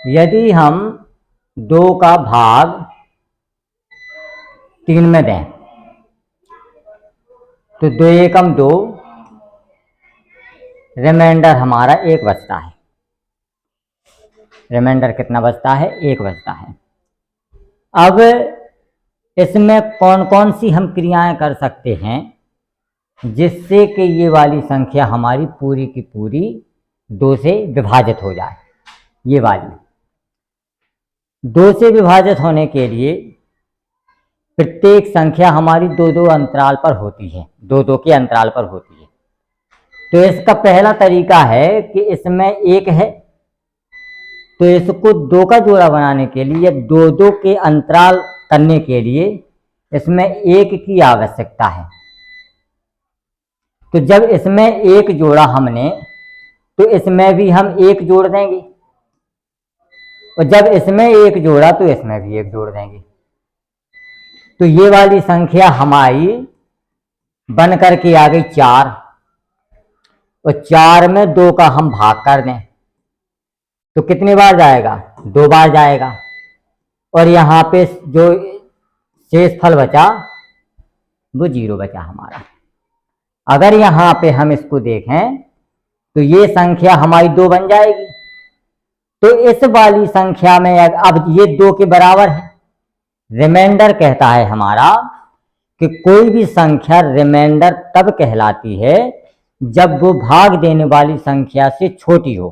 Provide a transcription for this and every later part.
यदि हम 2 का भाग 3 में दें तो 2 एकम 2, रिमाइंडर हमारा 1 बचता है। रिमाइंडर कितना बचता है? 1 बचता है। अब इसमें कौन कौन सी हम क्रियाएं कर सकते हैं जिससे कि ये वाली संख्या हमारी पूरी की पूरी 2 से विभाजित हो जाए। ये वाली 2 से विभाजित होने के लिए प्रत्येक संख्या हमारी 2-2 अंतराल पर होती है, 2-2 के अंतराल पर होती है। तो इसका पहला तरीका है कि इसमें 1 है तो इसको 2 का जोड़ा बनाने के लिए 2-2 के अंतराल करने के लिए इसमें 1 की आवश्यकता है। तो जब इसमें 1 जोड़ा हमने तो इसमें भी हम 1 जोड़ देंगे, और जब इसमें 1 जोड़ा तो इसमें भी 1 जोड़ देंगे। तो ये वाली संख्या हमारी बन करके आ गई 4, और 4 में 2 का हम भाग कर दें तो कितनी बार जाएगा? 2 बार जाएगा। और यहाँ पे जो शेष फल बचा वो 0 बचा हमारा। अगर यहाँ पे हम इसको देखें तो ये संख्या हमारी 2 बन जाएगी। तो इस वाली संख्या में अब ये 2 के बराबर है। रिमाइंडर कहता है हमारा कि कोई भी संख्या रिमाइंडर तब कहलाती है जब वो भाग देने वाली संख्या से छोटी हो,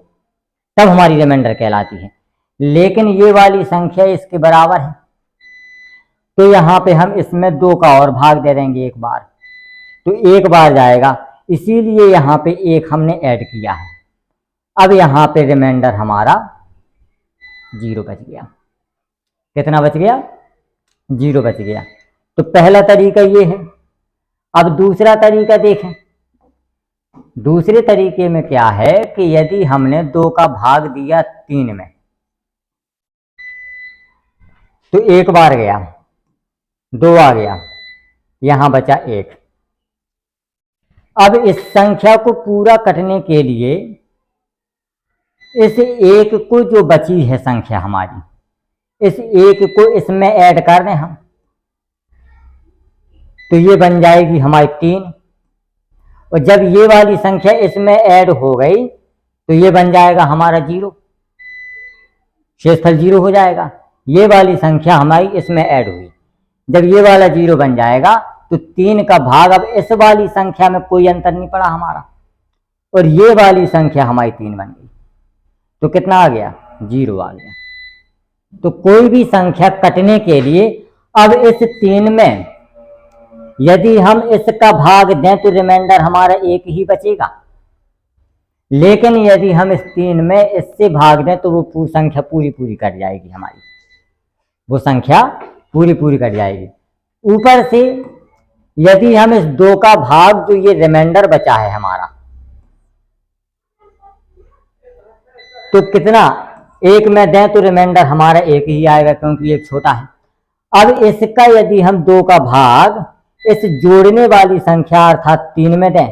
तब हमारी रिमाइंडर कहलाती है। लेकिन ये वाली संख्या इसके बराबर है तो यहाँ पे हम इसमें 2 का और भाग दे देंगे 1 बार, तो 1 बार जाएगा। इसीलिए यहाँ पे 1 हमने ऐड किया है। अब यहाँ पे रिमाइंडर हमारा 0 बच गया। कितना बच गया? 0 बच गया। तो पहला तरीका ये है। अब दूसरा तरीका देखें। दूसरे तरीके में क्या है कि यदि हमने 2 का भाग दिया 3 में तो 1 बार गया, 2 आ गया, यहां बचा 1। अब इस संख्या को पूरा करने के लिए इस 1 को जो बची है संख्या हमारी, इस 1 को इसमें ऐड कर दें हम तो ये बन जाएगी हमारी 3। और जब ये वाली संख्या इसमें ऐड हो गई तो ये बन जाएगा हमारा 0, शेषफल 0 हो जाएगा। ये वाली संख्या हमारी इसमें ऐड हुई, जब ये वाला 0 बन जाएगा तो 3 का भाग, अब इस वाली संख्या में कोई अंतर नहीं पड़ा हमारा, और ये वाली संख्या हमारी 3 बन गई। तो कितना आ गया? 0 आ गया। तो कोई भी संख्या कटने के लिए अब इस 3 में यदि हम इसका भाग दें तो रिमाइंडर हमारा 1 ही बचेगा। लेकिन यदि हम इस 3 में इससे भाग दें तो वो संख्या पूरी पूरी कट जाएगी हमारी, वो संख्या पूरी पूरी कट जाएगी। ऊपर से यदि हम इस 2 का भाग, जो ये रिमाइंडर बचा है हमारा, तो कितना 1 में दें तो रिमाइंडर हमारा 1 ही आएगा क्योंकि 1 छोटा है। अब इसका यदि हम 2 का भाग इस जोड़ने वाली संख्या अर्थात 3 में दें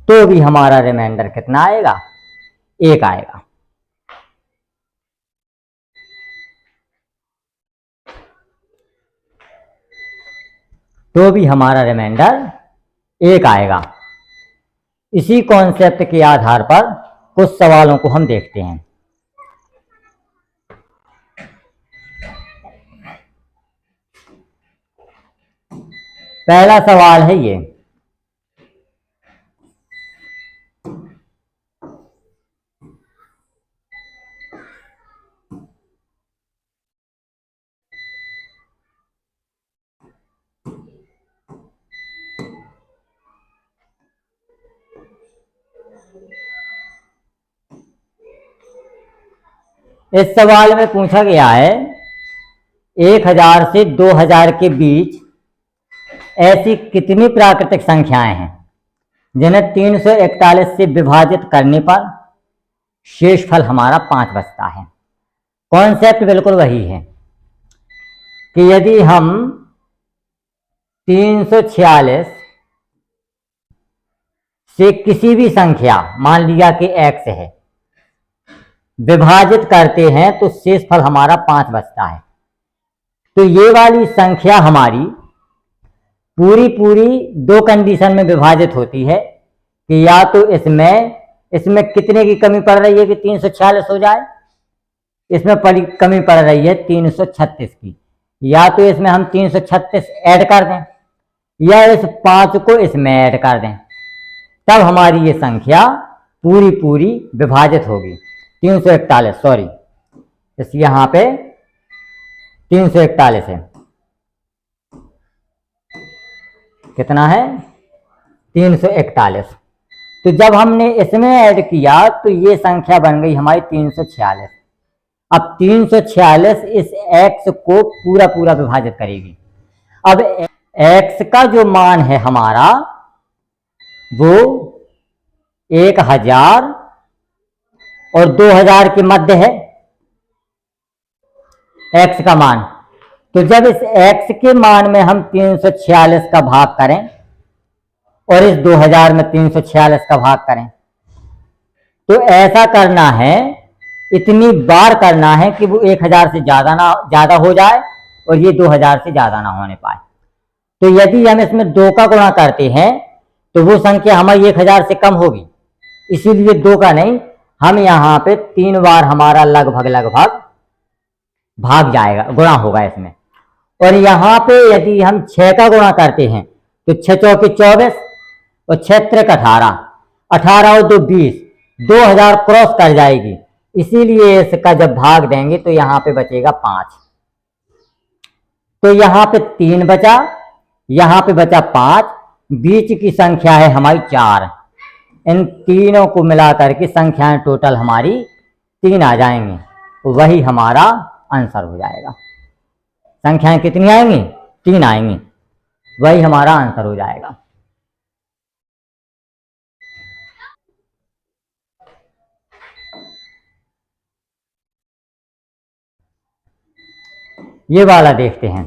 तो भी हमारा रिमाइंडर कितना आएगा? 1 आएगा। तो भी हमारा रिमाइंडर 1 आएगा। इसी कॉन्सेप्ट के आधार पर कुछ सवालों को हम देखते हैं। पहला सवाल है ये, इस सवाल में पूछा गया है 1000 से 2000 के बीच ऐसी कितनी प्राकृतिक संख्याएं हैं जिन्हें 341 से विभाजित करने पर शेषफल हमारा 5 बचता है। कॉन्सेप्ट बिल्कुल वही है कि यदि हम 346 से किसी भी संख्या, मान लिया कि x है, विभाजित करते हैं तो शेषफल हमारा 5 बचता है। तो ये वाली संख्या हमारी पूरी पूरी दो कंडीशन में विभाजित होती है कि या तो इसमें कितने की कमी पड़ रही है कि 346 हो जाए, इसमें कमी पड़ रही है 336 की, या तो इसमें हम 336 ऐड कर दें या इस 5 को इसमें ऐड कर दें, तब हमारी ये संख्या पूरी पूरी विभाजित होगी। 341 सॉरी, इस यहाँ पे 341 है, कितना है 341। तो जब हमने इसमें ऐड किया तो ये संख्या बन गई हमारी 346। अब 346 इस x को पूरा पूरा विभाजित करेगी। अब x का जो मान है हमारा वो 1000 और 2000 के मध्य है x का मान। तो जब इस x के मान में हम 346 का भाग करें और इस 2000 में 346 का भाग करें, तो ऐसा करना है, इतनी बार करना है कि वो 1000 से ज्यादा हो जाए और ये 2000 से ज्यादा ना होने पाए। तो यदि हम इसमें 2 का गुणा करते हैं तो वो संख्या हमारी 1000 से कम होगी, इसीलिए 2 का नहीं, हम यहाँ पे 3 बार हमारा लगभग भाग जाएगा, गुणा होगा इसमें। और यहाँ पे यदि हम 6 का गुणा करते हैं तो 6 चौके 24 और 6 त्रिक 18, 18 और 2 20, 2000 क्रॉस कर जाएगी, इसीलिए इसका जब भाग देंगे तो यहाँ पे बचेगा 5। तो यहाँ पे 3 बचा, यहाँ पे बचा 5, बीच की संख्या है हमारी 4। इन तीनों को मिला करके संख्याएं टोटल हमारी 3 आ जाएंगी, वही हमारा आंसर हो जाएगा। संख्याएं कितनी आएंगी? 3 आएंगी, वही हमारा आंसर हो जाएगा। ये वाला देखते हैं।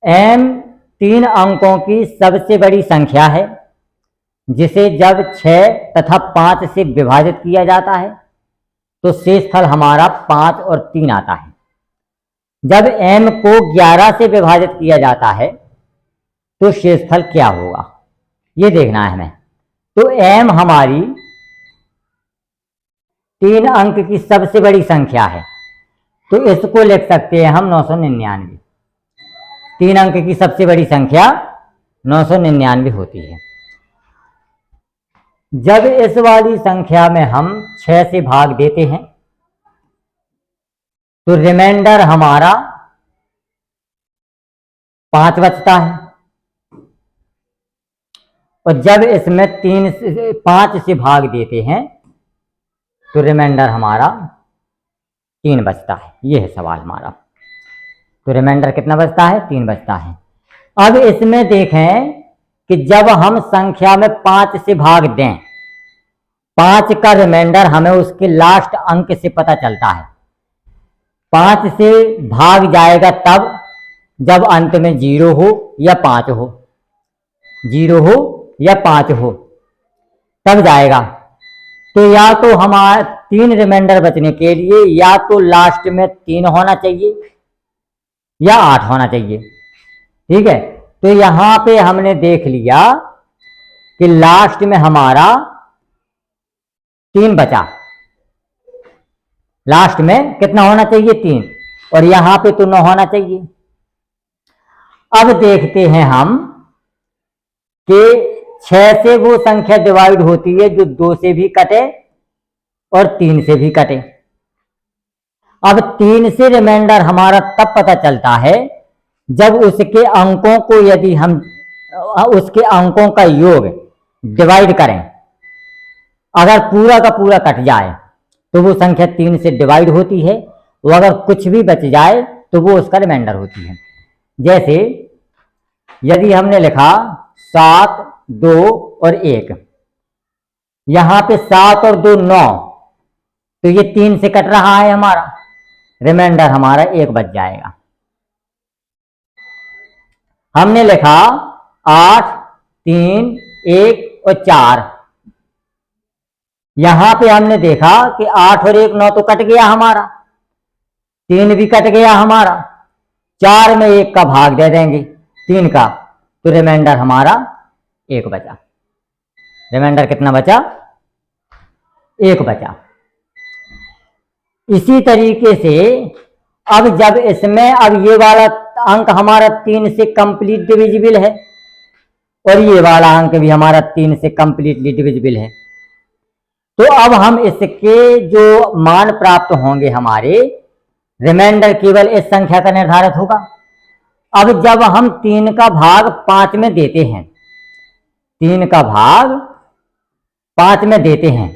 m 3 अंकों की सबसे बड़ी संख्या है जिसे जब 6 तथा 5 से विभाजित किया जाता है तो शेषफल हमारा 5 और 3 आता है। जब m को 11 से विभाजित किया जाता है तो शेषफल क्या होगा, ये देखना है हमें। तो m हमारी 3 अंक की सबसे बड़ी संख्या है, तो इसको लिख सकते हैं हम 999। 3 अंक की सबसे बड़ी संख्या 999 होती है। जब इस वाली संख्या में हम 6 से भाग देते हैं तो रिमाइंडर हमारा 5 बचता है, और जब इसमें 5 से भाग देते हैं तो रिमाइंडर हमारा 3 बचता है। ये है सवाल हमारा। तो रिमाइंडर कितना बचता है? 3 बचता है। अब इसमें देखें कि जब हम संख्या में 5 से भाग दें, 5 का रिमाइंडर हमें उसके लास्ट अंक से पता चलता है। 5 से भाग जाएगा तब जब अंत में 0 हो या 5 हो, 0 हो या 5 हो, तब जाएगा। तो या तो हमारा 3 रिमाइंडर बचने के लिए या तो लास्ट में 3 होना चाहिए या 8 होना चाहिए। ठीक है, तो यहां पे हमने देख लिया कि लास्ट में हमारा 3 बचा। लास्ट में कितना होना चाहिए? 3, और यहां पे तो 9 होना चाहिए। अब देखते हैं हम कि 6 से वो संख्या डिवाइड होती है जो 2 से भी कटे और 3 से भी कटे। अब 3 से रिमाइंडर हमारा तब पता चलता है जब उसके अंकों को यदि हम उसके अंकों का योग डिवाइड करें। अगर पूरा का पूरा कट जाए तो वो संख्या 3 से डिवाइड होती है, वो अगर कुछ भी बच जाए तो वो उसका रिमाइंडर होती है। जैसे यदि हमने लिखा 7 2 और 1, यहां पे 7 और 2 9, तो ये 3 से कट रहा है हमारा, रिमाइंडर हमारा 1 बच जाएगा। हमने लिखा 8 3 1 और 4, यहां पे हमने देखा कि 8 और 1 9 तो कट गया हमारा, 3 भी कट गया हमारा, 4 में 1 का भाग दे देंगे 3 का, तो रिमाइंडर हमारा 1 बचा। रिमाइंडर कितना बचा? 1 बचा। इसी तरीके से अब जब इसमें अब ये वाला अंक हमारा 3 से कंप्लीट डिविजिबल है और ये वाला अंक भी हमारा 3 से कंप्लीटली डिविजिबल है, तो अब हम इसके जो मान प्राप्त होंगे हमारे, रिमाइंडर केवल इस संख्या का निर्धारित होगा। अब जब हम 3 का भाग 5 में देते हैं, 3 का भाग 5 में देते हैं,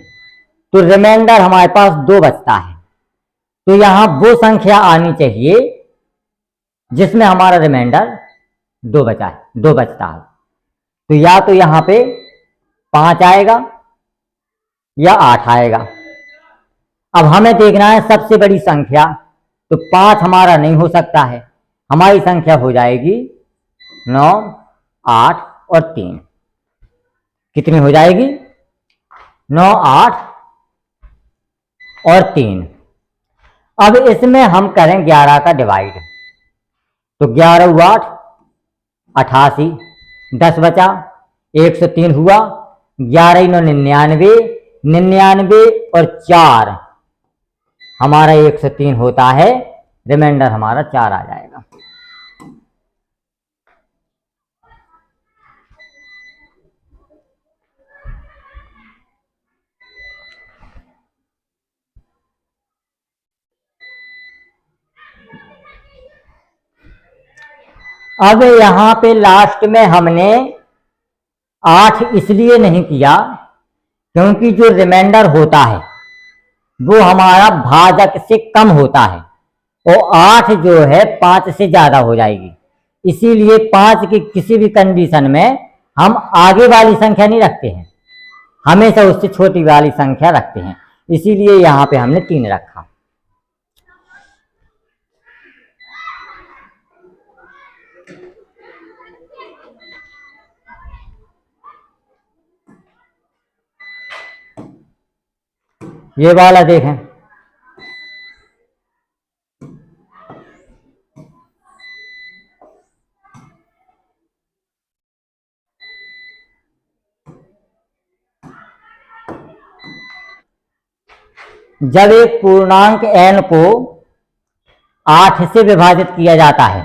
तो रिमाइंडर हमारे पास 2 बचता है। तो यहां वो संख्या आनी चाहिए जिसमें हमारा रिमाइंडर 2 बचा है, 2 बचता है। तो या तो यहां पे 5 आएगा या 8 आएगा। अब हमें देखना है सबसे बड़ी संख्या, तो 5 हमारा नहीं हो सकता है, हमारी संख्या हो जाएगी 9 8 और 3। कितनी हो जाएगी? 9 8 और 3। अब इसमें हम करें 11 का डिवाइड, तो 11 8 88, 10 बचा, 103 हुआ, 11 9 99, 99 और 4 हमारा 103 होता है, रिमाइंडर हमारा 4 आ जाएगा। अब यहां पे लास्ट में हमने 8 इसलिए नहीं किया क्योंकि जो रिमाइंडर होता है वो हमारा भाजक से कम होता है और 8 जो है 5 से ज्यादा हो जाएगी, इसीलिए 5 की किसी भी कंडीशन में हम आगे वाली संख्या नहीं रखते हैं, हमेशा उससे छोटी वाली संख्या रखते हैं, इसीलिए यहां पे हमने 3 रखा। ये वाला देखें, जब एक पूर्णांक n को 8 से विभाजित किया जाता है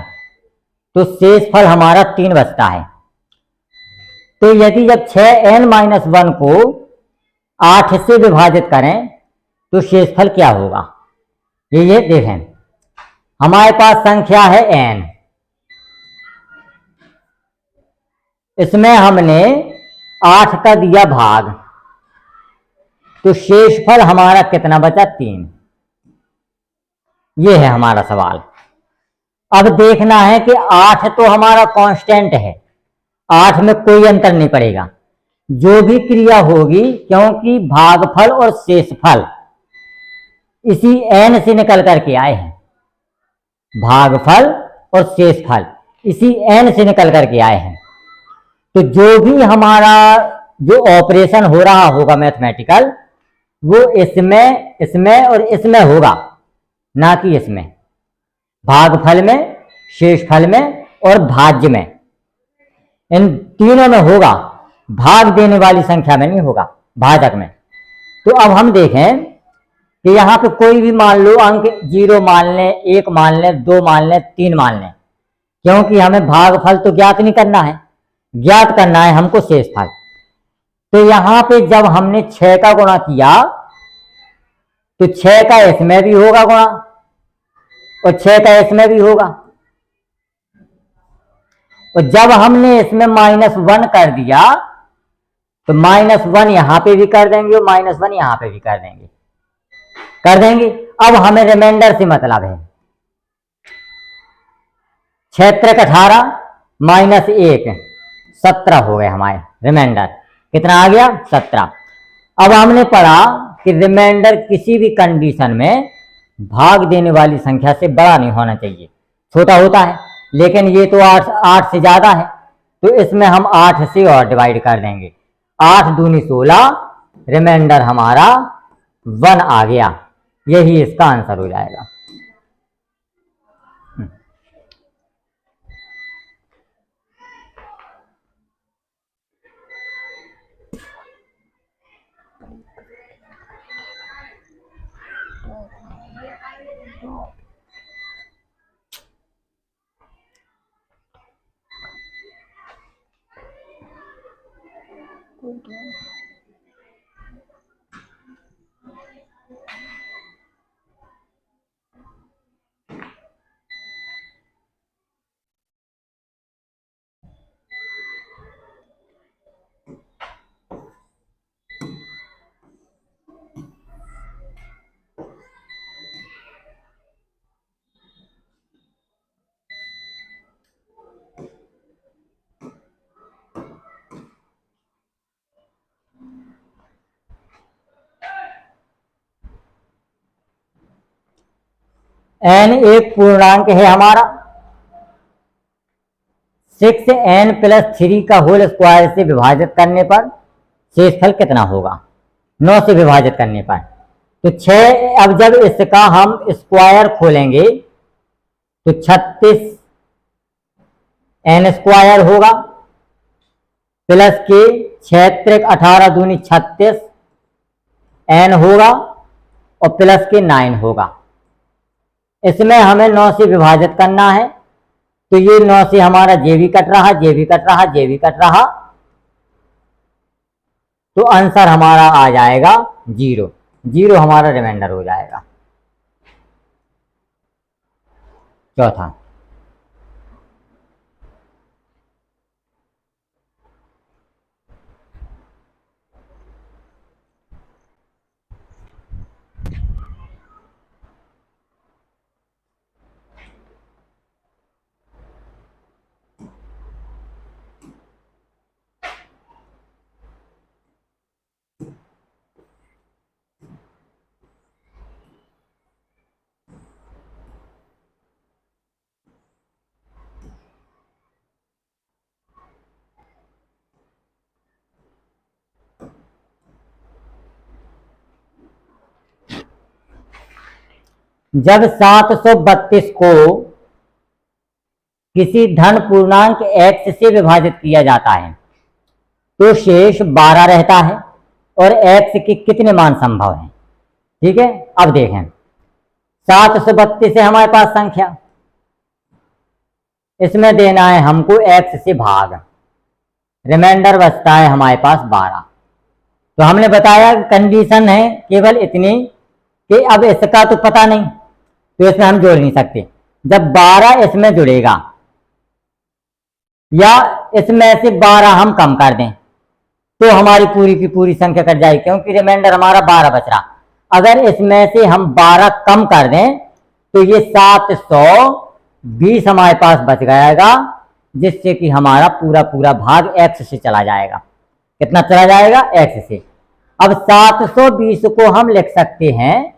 तो शेषफल हमारा 3 बचता है। तो यदि जब 6n-1 को 8 से विभाजित करें तो शेषफल क्या होगा? ये देखें, हमारे पास संख्या है n, इसमें हमने 8 का दिया भाग, तो शेषफल हमारा कितना बचा? 3। ये है हमारा सवाल। अब देखना है कि 8 तो हमारा कांस्टेंट है, 8 में कोई अंतर नहीं पड़ेगा, जो भी क्रिया होगी, क्योंकि भागफल और शेषफल इसी n से निकल करके आए हैं, भागफल और शेषफल इसी n से निकल करके आए हैं, तो जो भी हमारा जो ऑपरेशन हो रहा होगा मैथमेटिकल, वो इसमें और इसमें होगा, ना कि इसमें, भागफल में, शेषफल में और भाज्य में, इन तीनों में होगा, भाग देने वाली संख्या में नहीं होगा, भाजक में। तो अब हम देखें कि यहां पे कोई भी मान लो अंक 0 मान लें, 1 मान लें, 2 मान लें, 3 मान लें, क्योंकि हमें भागफल तो ज्ञात नहीं करना है, ज्ञात करना है हमको शेषफल। तो यहां पे जब हमने 6 का गुणा किया तो 6 का इसमें भी होगा गुणा और 6 का इसमें भी होगा, और जब हमने इसमें -1 कर दिया तो -1 यहां पे भी कर देंगे और -1 यहां पे भी कर देंगे। अब हमें रिमाइंडर से मतलब है, 6 × 18 -1 17 हो गए हमारे रिमाइंडर। कितना आ गया? 17। अब हमने पढ़ा कि रिमाइंडर किसी भी कंडीशन में भाग देने वाली संख्या से बड़ा नहीं होना चाहिए, छोटा होता है। लेकिन ये तो 8 से ज्यादा है, तो इसमें हम 8 से और डिवाइड कर देंगे। 8 दूनी 16, रिमाइंडर हमारा 1 आ गया। यही इसका आंसर हो जाएगा। n एक पूर्णांक है हमारा। 6n + 3 का होल स्क्वायर से विभाजित करने पर शेषफल कितना होगा? 9 से विभाजित करने पर तो 6। अब जब इसका हम स्क्वायर खोलेंगे तो 36n² होगा, प्लस के 6 × 18 दूनी 36 n होगा, और प्लस के 9 होगा। इसमें हमें 9 से विभाजित करना है, तो ये 9 से हमारा जे भी कट रहा, जे भी कट रहा, जे भी कट रहा, तो आंसर हमारा आ जाएगा 0। 0 हमारा रिमाइंडर हो जाएगा। चौथा, जब 732 को किसी धन पूर्णांक x से विभाजित किया जाता है तो शेष 12 रहता है, और x के कितने मान संभव हैं? ठीक है, अब देखें 732 है हमारे पास संख्या, इसमें देना है हमको x से भाग, रिमाइंडर बचता है हमारे पास 12। तो हमने बताया कंडीशन है केवल इतनी कि अब इसका तो पता नहीं, तो इसमें हम जोड़ नहीं सकते। जब 12 इसमें जुड़ेगा या इसमें से 12 हम कम कर दें तो हमारी पूरी की पूरी संख्या कट जाएगी, क्योंकि रिमाइंडर हमारा 12 बच रहा। अगर इसमें से हम 12 कम कर दें तो ये 720 हमारे पास बच जाएगा, जिससे कि हमारा पूरा पूरा भाग x से चला जाएगा। कितना चला जाएगा? x से। अब 720 को हम लिख सकते हैं,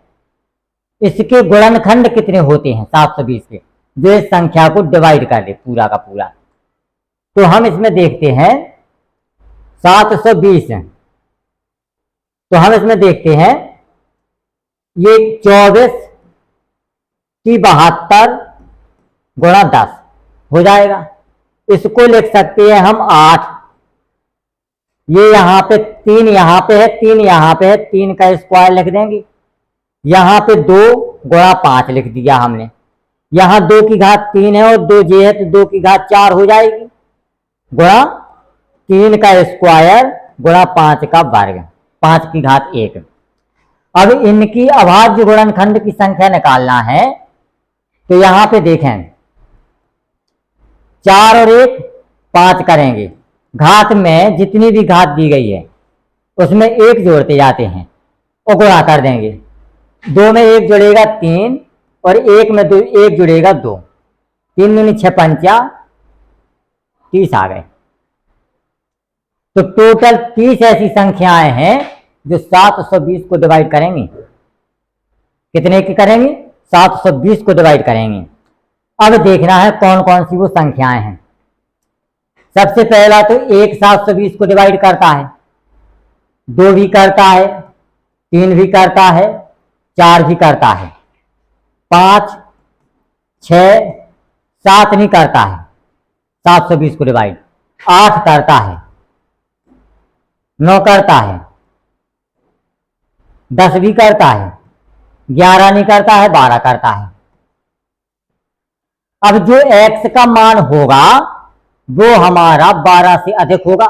इसके गुणनखंड कितने होते हैं 720 के, जो इस संख्या को डिवाइड कर दे पूरा का पूरा। तो हम इसमें देखते हैं 720, तो हम इसमें देखते हैं ये 24 की 72 गुणा 10 हो जाएगा। इसको लिख सकते हैं हम 8, ये यहाँ पे 3 यहाँ पे है, 3 यहाँ पे है, 3 का स्क्वायर लिख देंगे। यहाँ पे 2 गुणा 5 लिख दिया हमने, यहाँ 2 की घात 3 है और 2 जे है तो 2 की घात 4 हो जाएगी, गुणा 3 का स्क्वायर गुणा 5 का वर्ग, 5 की घात 1। अब इनकी अभाज्य गुणनखंड की संख्या निकालना है, तो यहाँ पे देखें 4 और 1 5 करेंगे, घात में जितनी भी घात दी गई है उसमें 1 जोड़ते जाते हैं और गुणा कर देंगे। 2 में 1 जुड़ेगा 3 और 1 में 1 जुड़ेगा 2, 3 दूनी 6 पंचा 30 आ गए। तो टोटल 30 ऐसी संख्याएं हैं जो 720 को डिवाइड करेंगी। कितने की करेंगी? 720 को डिवाइड करेंगी। अब देखना है कौन कौन सी वो संख्याएं हैं। सबसे पहला तो 1 720 को डिवाइड करता है, 2 भी करता है, 3 भी करता है, 4 भी करता है, 5 6 7 नहीं करता है 720 को डिवाइड, 8 करता है, 9 करता है, 10 भी करता है, 11 नहीं करता है, 12 करता है। अब जो x का मान होगा वो हमारा 12 से अधिक होगा,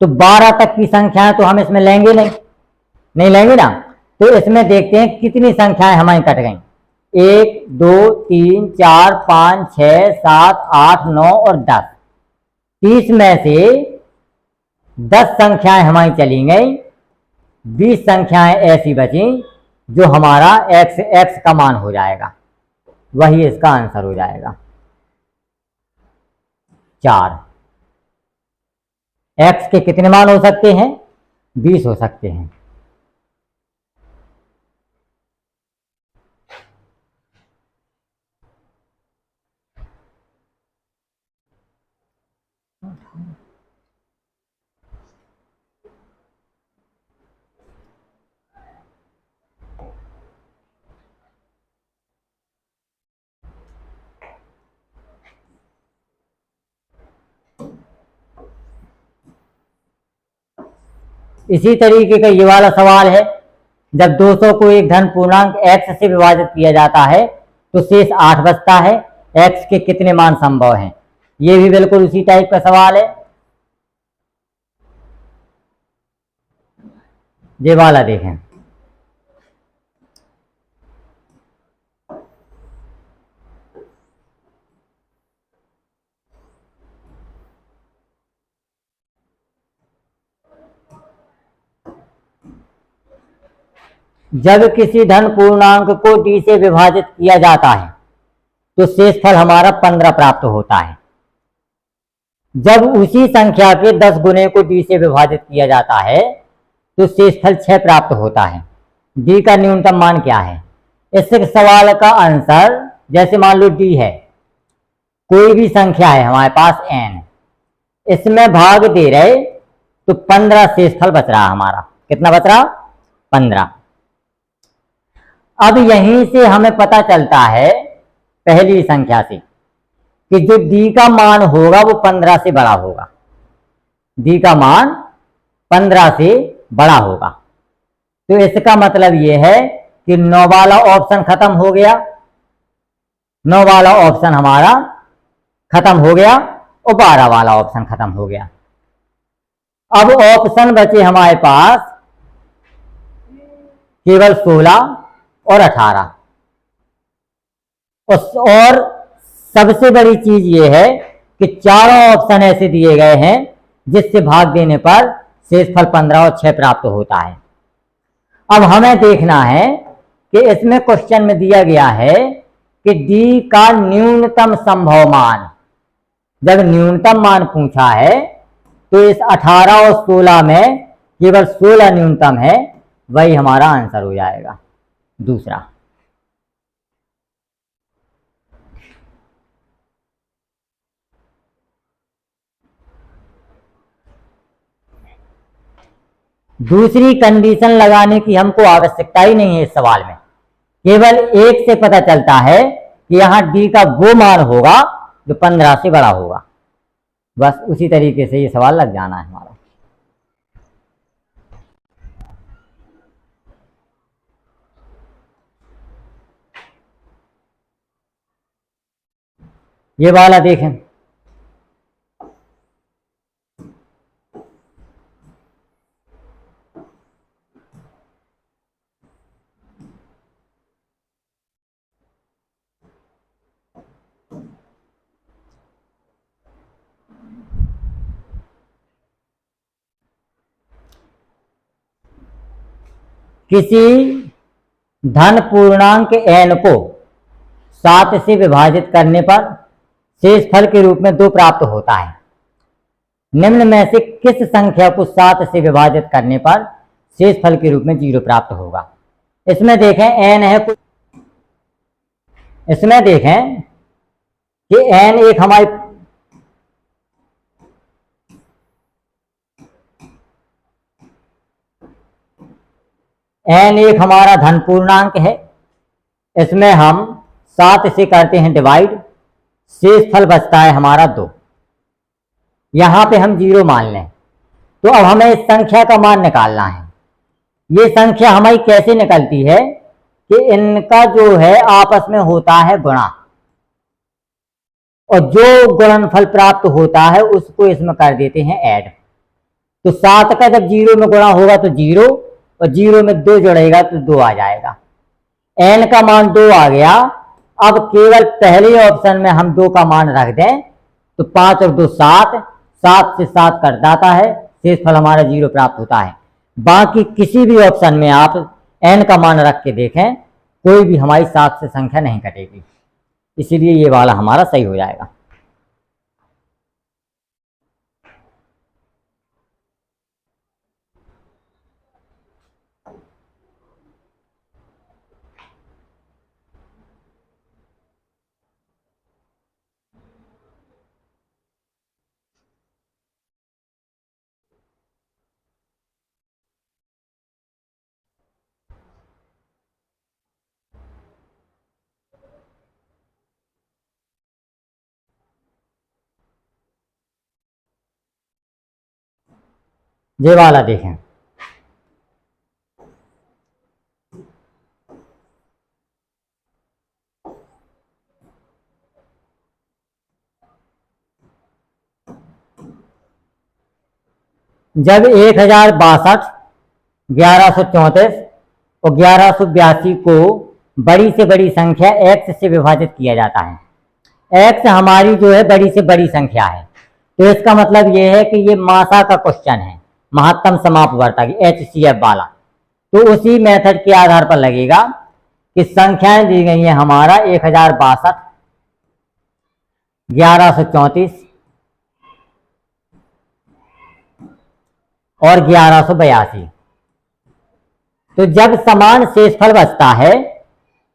तो 12 तक की संख्याएं तो हम इसमें लेंगे नहीं लेंगे ना। तो इसमें देखते हैं कितनी संख्याएं हमारी कट गई। 1 2 3 4 5 6 7 8 9 और 10। 30 में से 10 संख्याएं हमारी चली गई, 20 संख्याएं ऐसी बची जो हमारा x का मान हो जाएगा, वही इसका आंसर हो जाएगा 4। x के कितने मान हो सकते हैं? 20 हो सकते हैं। इसी तरीके का ये वाला सवाल है, जब 200 को एक धन पूर्णांक x से विभाजित किया जाता है तो शेष 8 बचता है, x के कितने मान संभव हैं? ये भी बिल्कुल उसी टाइप का सवाल है। ये वाला देखें, जब किसी धन पूर्णांक को d से विभाजित किया जाता है तो शेषफल हमारा 15 प्राप्त होता है। जब उसी संख्या के 10 गुने को d से विभाजित किया जाता है तो शेषफल 6 प्राप्त होता है। d का न्यूनतम मान क्या है? इस सवाल का आंसर, जैसे मान लो d है, कोई भी संख्या है हमारे पास n, इसमें भाग दे रहे तो 15 शेषफल बच रहा हमारा। कितना बच रहा? 15। अब यहीं से हमें पता चलता है पहली संख्या से कि जो d का मान होगा वो 15 से बड़ा होगा। d का मान 15 से बड़ा होगा, तो इसका मतलब ये है कि 9 वाला ऑप्शन खत्म हो गया। 9 वाला ऑप्शन हमारा खत्म हो गया और 12 वाला ऑप्शन खत्म हो गया। अब ऑप्शन बचे हमारे पास केवल 16 और 18। और सबसे बड़ी चीज ये है कि चारों ऑप्शन ऐसे दिए गए हैं जिससे भाग देने पर शेषफल 15 और 6 प्राप्त होता है। अब हमें देखना है कि इसमें क्वेश्चन में दिया गया है कि d का न्यूनतम संभव मान। जब न्यूनतम मान पूछा है तो इस 18 और 16 में केवल 16 न्यूनतम है, वही हमारा आंसर हो जाएगा दूसरा। दूसरी कंडीशन लगाने की हमको आवश्यकता ही नहीं है इस सवाल में, केवल एक से पता चलता है कि यहां d का वो मान होगा जो 15 से बड़ा होगा। बस उसी तरीके से ये सवाल लग जाना है हमारा। ये वाला देखें, किसी धन पूर्णांक n को 7 से विभाजित करने पर शेषफल के रूप में 2 प्राप्त होता है। निम्न में से किस संख्या को 7 से विभाजित करने पर शेष फल के रूप में 0 प्राप्त होगा। इसमें देखें n है, इसमें देखें कि n एक हमारी n एक हमारा धन पूर्णांक है। इसमें हम 7 से करते हैं डिवाइड, शेष फल बचता है हमारा 2। यहां पे हम 0 मान लें। तो अब हमें इस संख्या का मान निकालना है। ये संख्या हमारी कैसे निकलती है कि इनका जो है आपस में होता है गुणा, और जो गुणनफल प्राप्त होता है उसको इसमें कर देते हैं ऐड। तो 7 का जब 0 में गुणा होगा तो 0, और 0 में 2 जोड़ेगा तो 2 आ जाएगा। n का मान 2 आ गया। अब केवल पहले ऑप्शन में हम 2 का मान रख दें तो 5 और 2 7, 7 से 7 कट जाता है, शेष फल हमारा 0 प्राप्त होता है। बाकी किसी भी ऑप्शन में आप n का मान रख के देखें, कोई भी हमारी 7 से संख्या नहीं कटेगी, इसीलिए ये वाला हमारा सही हो जाएगा। ये वाला देखें, जब 1062, 1134 और 1182 को बड़ी से बड़ी संख्या x से विभाजित किया जाता है। x हमारी जो है बड़ी से बड़ी संख्या है, तो इसका मतलब ये है कि ये मासा का क्वेश्चन है, महत्तम समापवर्तक HCF वाला। तो उसी मेथड के आधार पर लगेगा कि संख्याएं दी गई हैं हमारा 1062, 1134 और 1182। तो जब समान शेषफल बचता है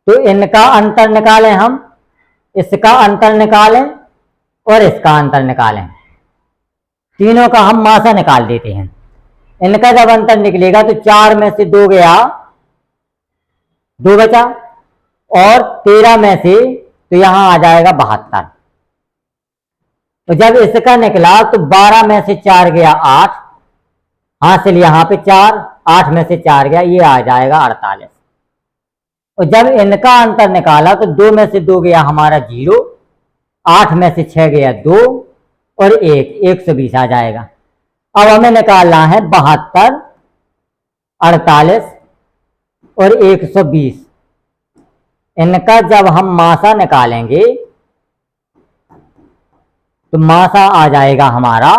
तो इनका अंतर निकालें हम, इसका अंतर निकालें और इसका अंतर निकालें, तीनों का हम मासा निकाल देते हैं। इनका जब अंतर निकलेगा तो 4 में से 2 गया, 2 बचा, और 13 में से तो यहां आ जाएगा 72। तो जब इसका निकला तो 12 में से 4 गया 8, हासिल यहां पे 4, 8 में से 4 गया, ये आ जाएगा 48। और जब इनका अंतर निकाला तो 2 में से 2 गया हमारा 0, 8 में से 6 गया 2 और 1, 120 आ जाएगा। अब हमें निकालना है 72, 48 और 120। इनका जब हम मासा निकालेंगे तो मासा आ जाएगा हमारा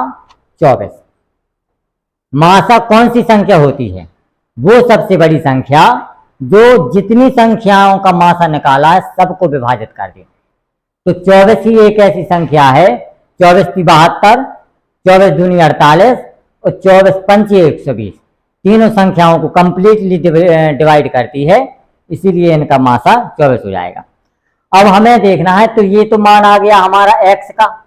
24। मासा कौन सी संख्या होती है? वो सबसे बड़ी संख्या जो जितनी संख्याओं का मासा निकाला है सबको विभाजित कर दे। तो 24 ही एक ऐसी संख्या है, 24 की 72, 24 दूनी 48 और 24 पंचे 120, तीनों संख्याओं को कंप्लीटली डिवाइड करती है, इसीलिए इनका मासा 24 हो जाएगा। अब हमें देखना है, तो ये तो मान आ गया हमारा x का,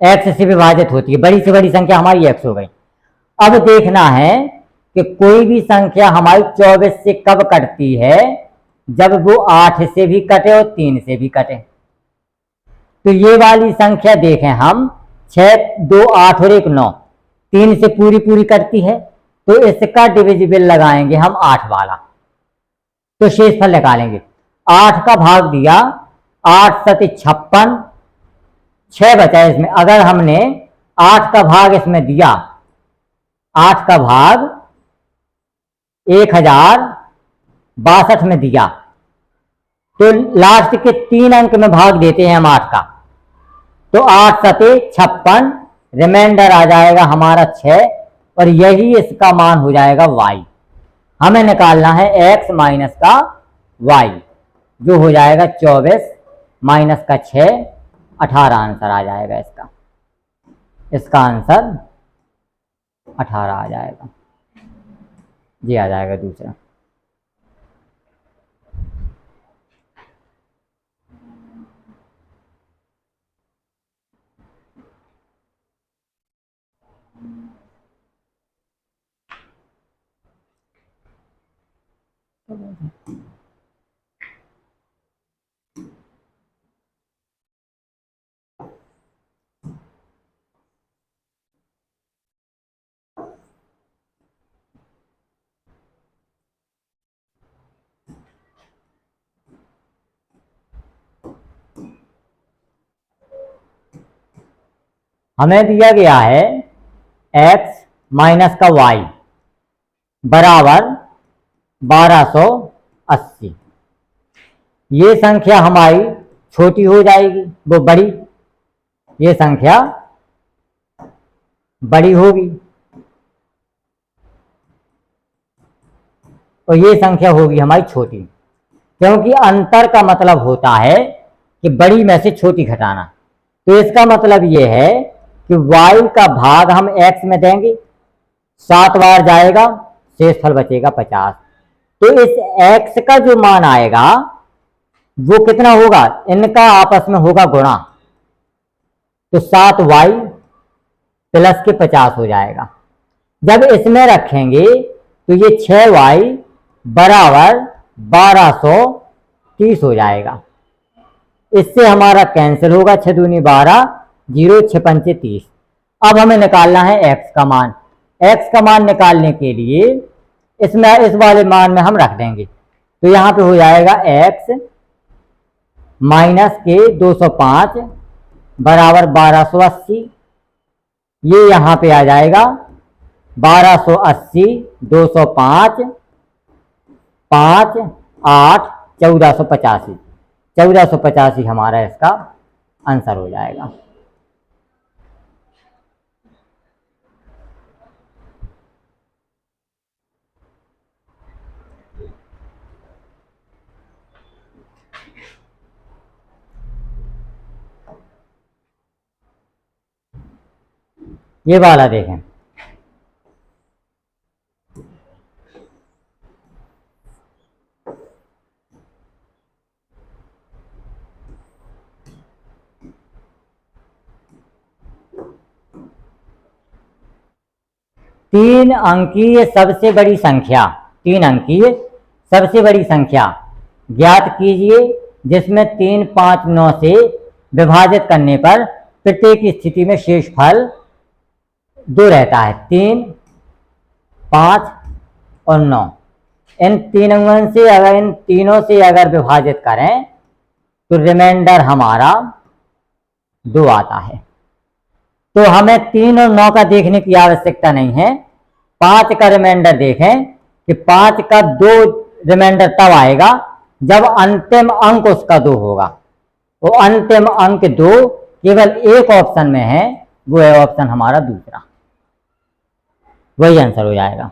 x से विभाजित होती है, बड़ी से बड़ी संख्या हमारी x हो गई। अब देखना है कि कोई भी संख्या हमारी 24 से कब कटती है, जब वो 8 से भी कटे और 3 से भी कटे। तो ये वाली संख्या देखें हम, 6, 2, 8 और 1, 9, 3 से पूरी पूरी कटती है, तो इसका डिविजिबल लगाएंगे हम 8 वाला, तो शेषफल निकालेंगे। 8 का भाग दिया, 8 सति 56, 6 बचा इसमें। अगर हमने 8 का भाग इसमें दिया, 8 का भाग 1062 में दिया, तो लास्ट के 3 अंक में भाग देते हैं हम 8 का, तो 8 सते 56, रिमाइंडर आ जाएगा हमारा 6, और यही इसका मान हो जाएगा y। हमें निकालना है x माइनस का y, जो हो जाएगा 24 माइनस का 6, 18 आंसर आ जाएगा इसका। इसका आंसर 18 आ जाएगा। जी आ जाएगा दूसरा। हमें दिया गया है x माइनस का y बराबर 1280। ये संख्या हमारी छोटी हो जाएगी, वो बड़ी, ये संख्या बड़ी होगी और ये संख्या होगी हमारी छोटी, क्योंकि अंतर का मतलब होता है कि बड़ी में से छोटी घटाना। तो इसका मतलब ये है कि y का भाग हम x में देंगे, 7 बार जाएगा, शेषफल बचेगा 50। तो इस x का जो मान आएगा वो कितना होगा, इनका आपस में होगा गुणा, तो 7y प्लस के 50 हो जाएगा। जब इसमें रखेंगे तो ये 6y बराबर 1230 हो जाएगा। इससे हमारा कैंसिल होगा, 6 दूनी 12, 0 6 पंचे 30। अब हमें निकालना है x का मान। x का मान निकालने के लिए इसमें इस वाले मान में हम रख देंगे, तो यहाँ पे हो जाएगा x माइनस के 205 बराबर 1280। ये यहाँ पे आ जाएगा 1280, 205, 5, 8, 1485। 1485 हमारा इसका आंसर हो जाएगा। ये वाला देखें, तीन अंकीय सबसे बड़ी संख्या, 3 अंकीय सबसे बड़ी संख्या ज्ञात कीजिए जिसमें 3, 5, 9 से विभाजित करने पर प्रत्येक स्थिति में शेषफल 2 रहता है। 3, 5 और 9, इन तीनों से अगर इन तीनों से अगर विभाजित करें तो रिमाइंडर हमारा 2 आता है। तो हमें 3 और 9 का देखने की आवश्यकता नहीं है, 5 का रिमाइंडर देखें कि 5 का 2 रिमाइंडर तब आएगा जब अंतिम अंक उसका 2 होगा। वो अंतिम अंक 2 केवल एक ऑप्शन में है, वो है ऑप्शन हमारा दूसरा, वही आंसर हो जाएगा।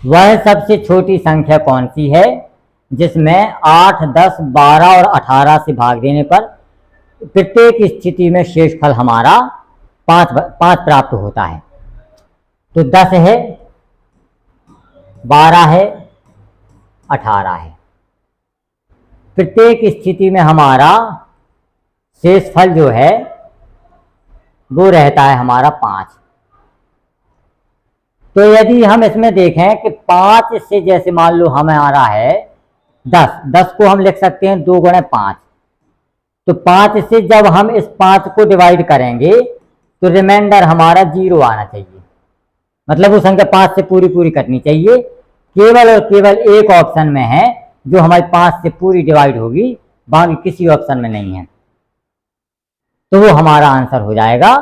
वह सबसे छोटी संख्या कौन सी है जिसमें 8, 10, 12 और 18 से भाग देने पर प्रत्येक स्थिति में शेषफल हमारा 5 प्राप्त होता है। तो 10 है, 12 है, 18 है। प्रत्येक स्थिति में हमारा शेषफल जो है वो रहता है हमारा 5। तो यदि हम इसमें देखें कि 5 से जैसे मान लो हमें आ रहा है 10 को हम लिख सकते हैं 2 गुणे 5। तो 5 से जब हम इस 5 को डिवाइड करेंगे तो रिमाइंडर हमारा 0 आना चाहिए। मतलब वो संख्या 5 से पूरी पूरी कटनी चाहिए। केवल और केवल एक ऑप्शन में है जो हमारी 5 से पूरी डिवाइड होगी, बाकी किसी ऑप्शन में नहीं है। तो वो हमारा आंसर हो जाएगा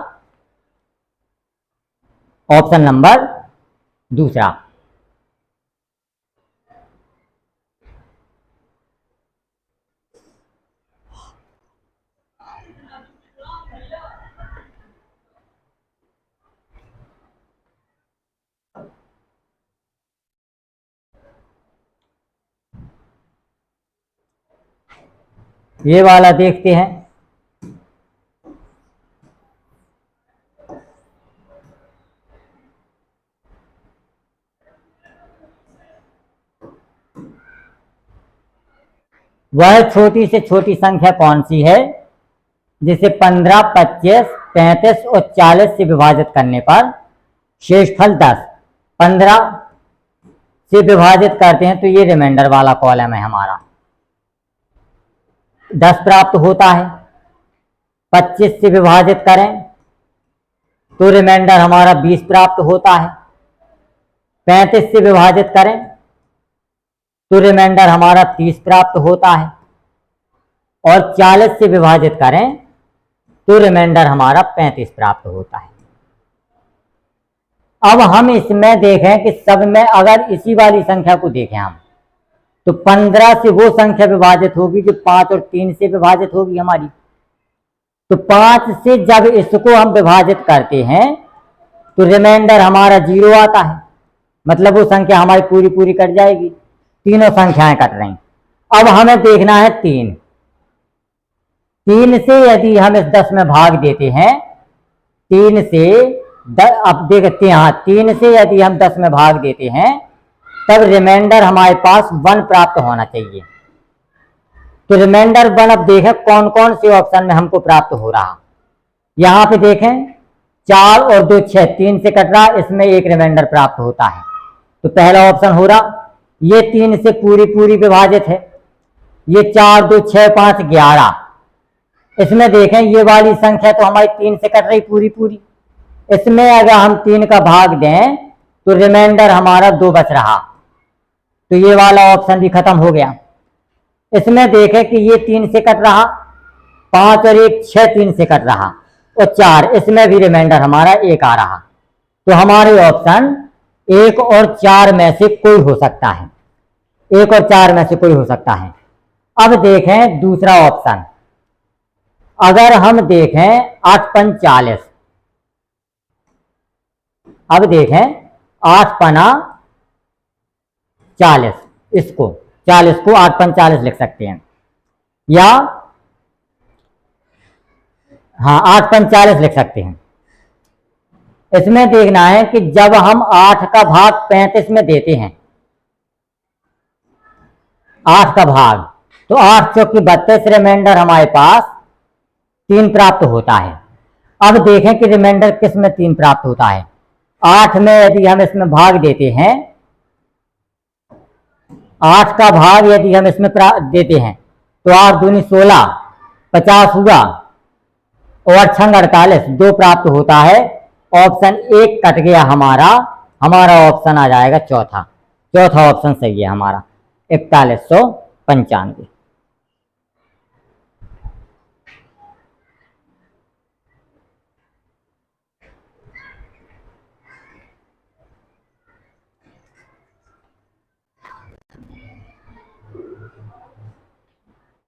ऑप्शन नंबर दूसरा। ये वाला देखते हैं। वह छोटी से छोटी संख्या कौन सी है जिसे 15, 25, 35 और 40 से विभाजित करने पर शेषफल 10। 15 से विभाजित करते हैं तो ये रिमाइंडर वाला कॉलम है हमारा, 10 प्राप्त होता है। 25 से विभाजित करें तो रिमाइंडर हमारा 20 प्राप्त होता है। 35 से विभाजित करें तो रिमाइंडर हमारा 30 प्राप्त होता है। और 40 से विभाजित करें तो रिमाइंडर हमारा 35 प्राप्त होता है। अब हम इसमें देखें कि सब में अगर इसी वाली संख्या को देखें हम, तो 15 से वो संख्या विभाजित होगी जो 5 और 3 से विभाजित होगी हमारी। तो 5 से जब इसको हम विभाजित करते हैं तो रिमाइंडर हमारा 0 आता है, मतलब वो संख्या हमारी पूरी पूरी कट जाएगी। तीनों संख्याएं कट रही। अब हमें देखना है 3 से यदि हम इस 10 में भाग देते हैं, 3 से अब देखते हैं, 3 से यदि हम 10 में भाग देते हैं तब रिमाइंडर हमारे पास 1 प्राप्त होना चाहिए। तो रिमाइंडर 1 अब देखें कौन कौन से ऑप्शन में हमको प्राप्त हो रहा। यहां पे देखें 4 और 2 6, 3 से कट रहा, इसमें एक रिमाइंडर प्राप्त होता है। तो पहला ऑप्शन हो रहा, ये 3 से पूरी पूरी विभाजित है। ये 4, 2, 6, 5, 11, इसमें देखें ये वाली संख्या तो हमारी 3 से कट रही पूरी पूरी। इसमें अगर हम 3 का भाग दें तो रिमाइंडर हमारा 2 बच रहा, तो ये वाला ऑप्शन भी खत्म हो गया। इसमें देखें कि ये 3 से कट रहा, 5 और 1 6, 3 से कट रहा, और 4, इसमें भी रिमाइंडर हमारा 1 आ रहा। तो हमारे ऑप्शन 1 और 4 में से कोई हो सकता है, 1 और 4 में से कोई हो सकता है। अब देखें दूसरा ऑप्शन, अगर हम देखें 8 5 40, अब देखें 8 पना 40, इसको 40 को 8 5 40 लिख सकते हैं, या हाँ 8 5 40 लिख सकते हैं। इसमें देखना है कि जब हम 8 का भाग 35 में देते हैं, 8 का भाग, तो 8 चौकी 32, रिमाइंडर हमारे पास 3 प्राप्त होता है। अब देखें कि रिमाइंडर किस में 3 प्राप्त होता है। 8 में यदि हम इसमें भाग देते हैं, 8 का भाग यदि हम इसमें देते हैं तो 8 दूनी 16, 50 हुआ, और 6 48, 2 प्राप्त होता है। ऑप्शन 1 कट गया हमारा ऑप्शन आ जाएगा चौथा। चौथा ऑप्शन सही है हमारा 4195।